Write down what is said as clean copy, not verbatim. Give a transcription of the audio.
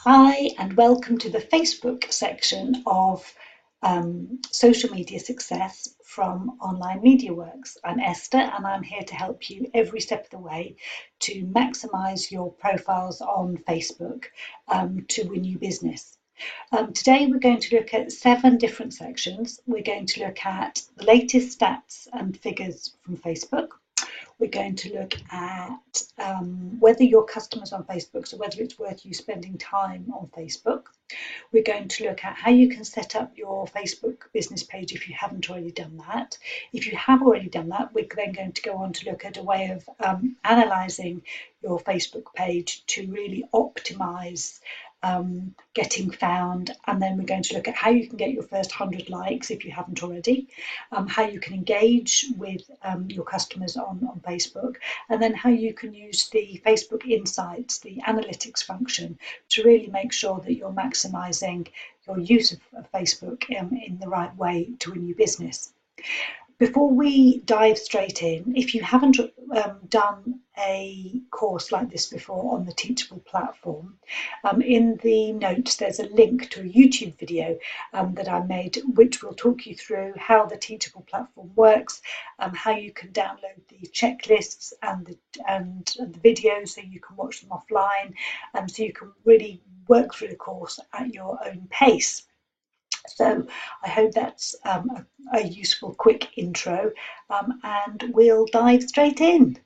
Hi, and welcome to the Facebook section of Social Media Success from Online Media Works. I'm Esther, and I'm here to help you every step of the way to maximise your profiles on Facebook to win you business. Today, we're going to look at 7 different sections. We're going to look at the latest stats and figures from Facebook. We're going to look at whether your customers on Facebook, so whether it's worth you spending time on Facebook. We're going to look at how you can set up your Facebook business page if you haven't already done that. If you have already done that, we're then going to go on to look at a way of analysing your Facebook page to really optimise getting found, and then we're going to look at how you can get your first 100 likes if you haven't already, how you can engage with your customers on Facebook, and then how you can use the Facebook Insights, the analytics function, to really make sure that you're maximising your use of Facebook in the right way to win your business. Before we dive straight in, if you haven't done a course like this before on the Teachable platform, in the notes there's a link to a YouTube video that I made, which will talk you through how the Teachable platform works, how you can download the checklists and the videos so you can watch them offline, so you can really work through the course at your own pace. So I hope that's a useful quick intro, and we'll dive straight in.